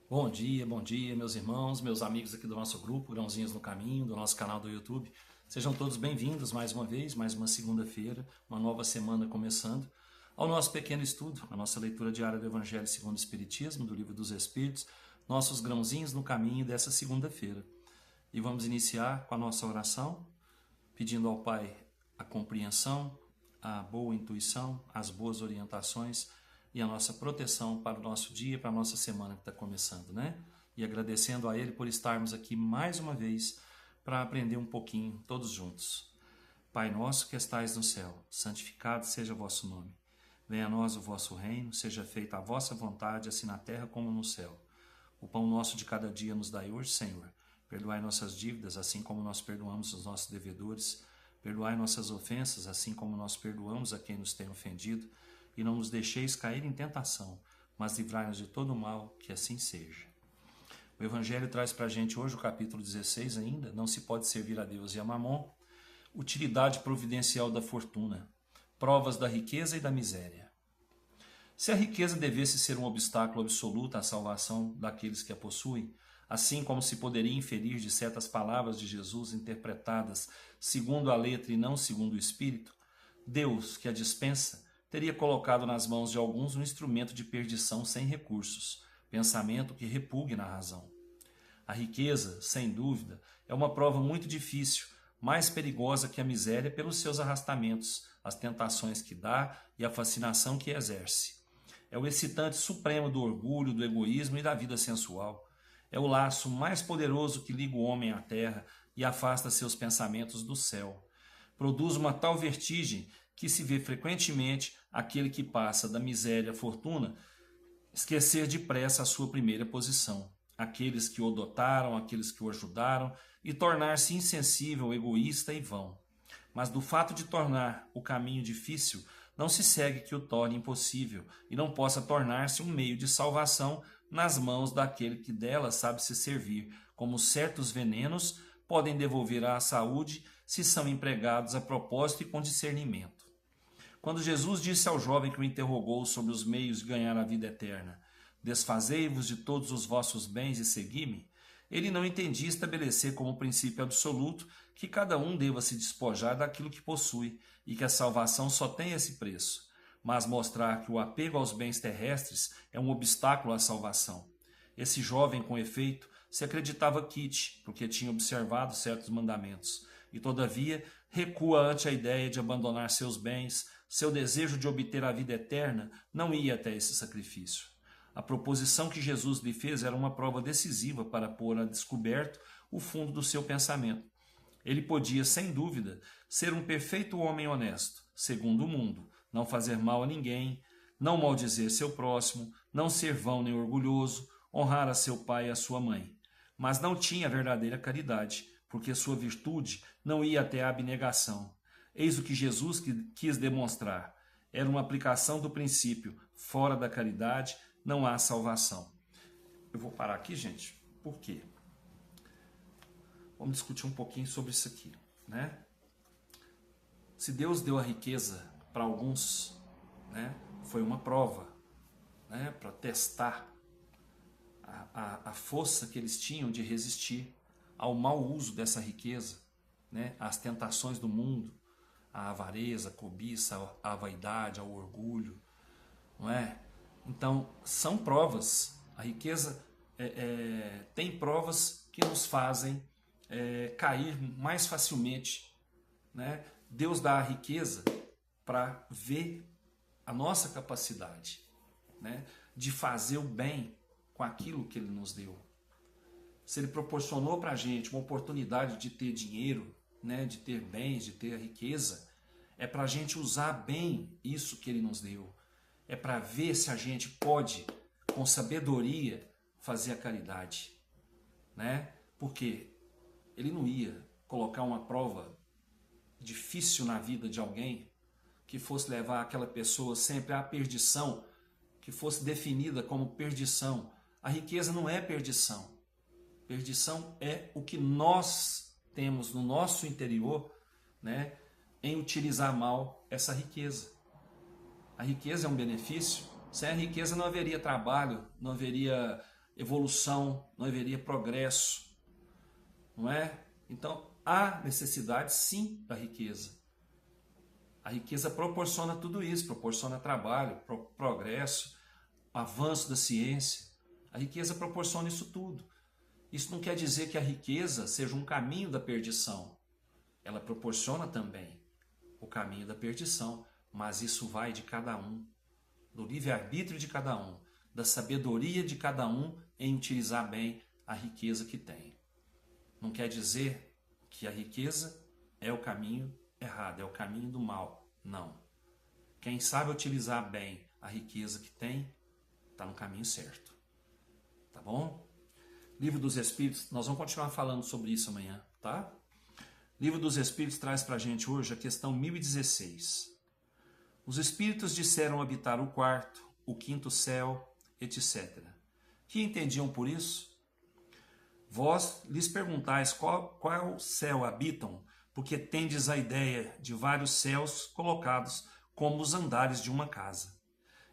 Bom dia, meus irmãos, meus amigos aqui do nosso grupo, Grãozinhos no Caminho, do nosso canal do YouTube. Sejam todos bem-vindos mais uma vez, mais uma segunda-feira, uma nova semana começando, ao nosso pequeno estudo, a nossa leitura diária do Evangelho segundo o Espiritismo, do Livro dos Espíritos, nossos grãozinhos no caminho dessa segunda-feira. E vamos iniciar com a nossa oração, pedindo ao Pai a compreensão, a boa intuição, as boas orientações e a nossa proteção para o nosso dia, para a nossa semana que está começando, né? E agradecendo a Ele por estarmos aqui mais uma vez para aprender um pouquinho todos juntos. Pai nosso que estais no céu, santificado seja o vosso nome. Venha a nós o vosso reino, seja feita a vossa vontade, assim na terra como no céu. O pão nosso de cada dia nos dai hoje, Senhor. Perdoai nossas dívidas, assim como nós perdoamos os nossos devedores. Perdoai nossas ofensas, assim como nós perdoamos a quem nos tem ofendido. E não nos deixeis cair em tentação, mas livrai-nos de todo o mal, que assim seja. O Evangelho traz para a gente hoje o capítulo 16 ainda, não se pode servir a Deus e a Mamon, utilidade providencial da fortuna, provas da riqueza e da miséria. Se a riqueza devesse ser um obstáculo absoluto à salvação daqueles que a possuem, assim como se poderia inferir de certas palavras de Jesus interpretadas segundo a letra e não segundo o espírito, Deus, que a dispensa, teria colocado nas mãos de alguns um instrumento de perdição sem recursos, pensamento que repugne na razão. A riqueza, sem dúvida, é uma prova muito difícil, mais perigosa que a miséria pelos seus arrastamentos, as tentações que dá e a fascinação que exerce. É o excitante supremo do orgulho, do egoísmo e da vida sensual. É o laço mais poderoso que liga o homem à terra e afasta seus pensamentos do céu. Produz uma tal vertigem que se vê frequentemente aquele que passa da miséria à fortuna esquecer depressa a sua primeira posição, aqueles que o dotaram, aqueles que o ajudaram, e tornar-se insensível, egoísta e vão. Mas do fato de tornar o caminho difícil, não se segue que o torne impossível e não possa tornar-se um meio de salvação nas mãos daquele que dela sabe se servir, como certos venenos podem devolver à saúde se são empregados a propósito e com discernimento. Quando Jesus disse ao jovem que o interrogou sobre os meios de ganhar a vida eterna, desfazei-vos de todos os vossos bens e segui-me, ele não entendia estabelecer como princípio absoluto que cada um deva se despojar daquilo que possui e que a salvação só tem esse preço, mas mostrar que o apego aos bens terrestres é um obstáculo à salvação. Esse jovem, com efeito, se acreditava quite, porque tinha observado certos mandamentos, e todavia recua ante a ideia de abandonar seus bens. Seu desejo de obter a vida eterna não ia até esse sacrifício. A proposição que Jesus lhe fez era uma prova decisiva para pôr a descoberto o fundo do seu pensamento. Ele podia, sem dúvida, ser um perfeito homem honesto, segundo o mundo, não fazer mal a ninguém, não maldizer seu próximo, não ser vão nem orgulhoso, honrar a seu pai e a sua mãe. Mas não tinha verdadeira caridade, porque sua virtude não ia até a abnegação. Eis o que Jesus quis demonstrar. Era uma aplicação do princípio: fora da caridade não há salvação. Eu vou parar aqui, gente. Por quê? Vamos discutir um pouquinho sobre isso aqui, né? Se Deus deu a riqueza para alguns, né, foi uma prova, né, para testar a força que eles tinham de resistir ao mau uso dessa riqueza, né, às tentações do mundo, à avareza, à cobiça, à vaidade, ao orgulho, não é? Então, são provas. A riqueza tem provas que nos fazem cair mais facilmente, né? Deus dá a riqueza para ver a nossa capacidade, né, de fazer o bem com aquilo que Ele nos deu. Se Ele proporcionou para a gente uma oportunidade de ter dinheiro, né, de ter bens, de ter riqueza, é para a gente usar bem isso que Ele nos deu. É para ver se a gente pode, com sabedoria, fazer a caridade, né? Porque Ele não ia colocar uma prova difícil na vida de alguém que fosse levar aquela pessoa sempre à perdição, que fosse definida como perdição. A riqueza não é perdição. Perdição é o que nós temos no nosso interior, né, em utilizar mal essa riqueza. A riqueza é um benefício. Sem a riqueza não haveria trabalho, não haveria evolução, não haveria progresso, não é? Então, há necessidade sim da riqueza. A riqueza proporciona tudo isso, proporciona trabalho, progresso, avanço da ciência. A riqueza proporciona isso tudo. Isso não quer dizer que a riqueza seja um caminho da perdição. Ela proporciona também o caminho da perdição, mas isso vai de cada um, do livre-arbítrio de cada um, da sabedoria de cada um em utilizar bem a riqueza que tem. Não quer dizer que a riqueza é o caminho errado, é o caminho do mal. Não. Quem sabe utilizar bem a riqueza que tem, está no caminho certo. Tá bom? Livro dos Espíritos, nós vamos continuar falando sobre isso amanhã, tá? Livro dos Espíritos traz para a gente hoje a questão 1016. Os Espíritos disseram habitar o quarto, o quinto céu, etc. Que entendiam por isso? Vós lhes perguntais qual céu habitam, porque tendes a ideia de vários céus colocados como os andares de uma casa.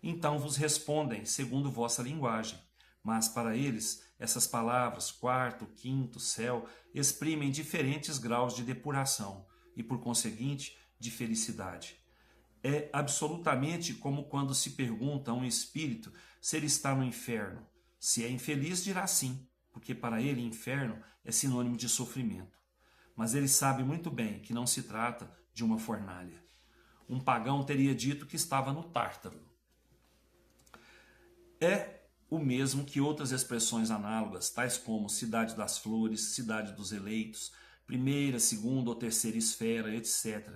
Então vos respondem segundo vossa linguagem, mas para eles essas palavras, quarto, quinto, céu, exprimem diferentes graus de depuração e, por conseguinte, de felicidade. É absolutamente como quando se pergunta a um espírito se ele está no inferno. Se é infeliz, dirá sim, porque para ele inferno é sinônimo de sofrimento. Mas ele sabe muito bem que não se trata de uma fornalha. Um pagão teria dito que estava no Tártaro. É o mesmo que outras expressões análogas, tais como cidade das flores, cidade dos eleitos, primeira, segunda ou terceira esfera, etc.,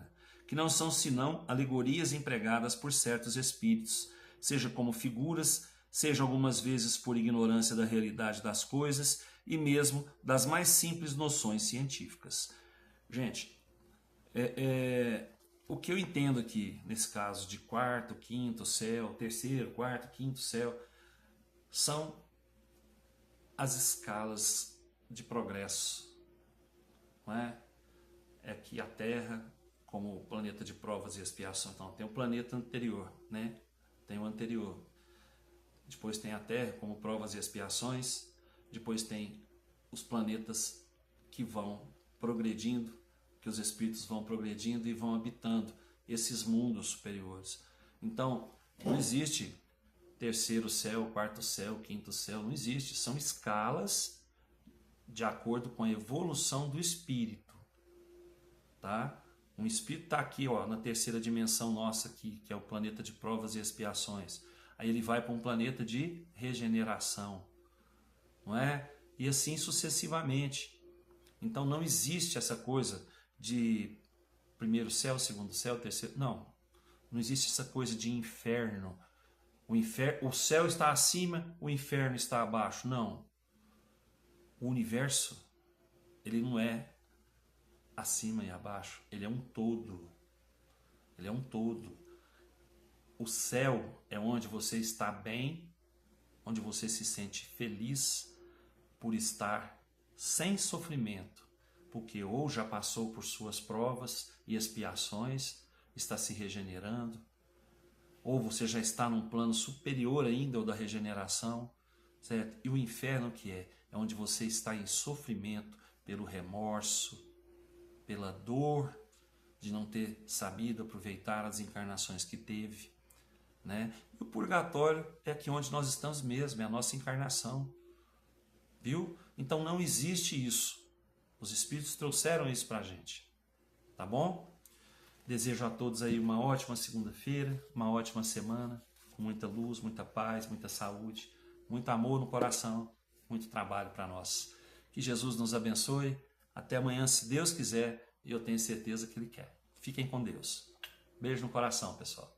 que não são senão alegorias empregadas por certos espíritos, seja como figuras, seja algumas vezes por ignorância da realidade das coisas e mesmo das mais simples noções científicas. Gente, o que eu entendo aqui, nesse caso de quarto, quinto céu, terceiro, quarto, quinto céu, são as escalas de progresso. Não é? É que a Terra, como planeta de provas e expiação, então tem o planeta anterior, né? Tem o anterior. Depois tem a Terra como provas e expiações. Depois tem os planetas que vão progredindo, que os espíritos vão progredindo e vão habitando esses mundos superiores. Então, não existe terceiro céu, quarto céu, quinto céu, não existe. São escalas de acordo com a evolução do espírito, tá? Um espírito está aqui, ó, na terceira dimensão nossa aqui, que é o planeta de provas e expiações. Aí ele vai para um planeta de regeneração, não é? E assim sucessivamente. Então não existe essa coisa de primeiro céu, segundo céu, terceiro. Não existe essa coisa de inferno. O céu está acima, o inferno está abaixo. Não. O universo, ele não é acima e abaixo. Ele é um todo. Ele é um todo. O céu é onde você está bem, onde você se sente feliz por estar sem sofrimento, porque ou já passou por suas provas e expiações, está se regenerando, ou você já está num plano superior ainda ao da regeneração, certo? E o inferno que é onde você está em sofrimento pelo remorso, pela dor de não ter sabido aproveitar as encarnações que teve, né? E o purgatório é aqui onde nós estamos mesmo, é a nossa encarnação, viu? Então não existe isso. Os espíritos trouxeram isso para a gente, tá bom? Desejo a todos aí uma ótima segunda-feira, uma ótima semana, com muita luz, muita paz, muita saúde, muito amor no coração, muito trabalho para nós. Que Jesus nos abençoe. Até amanhã, se Deus quiser, e eu tenho certeza que Ele quer. Fiquem com Deus. Beijo no coração, pessoal.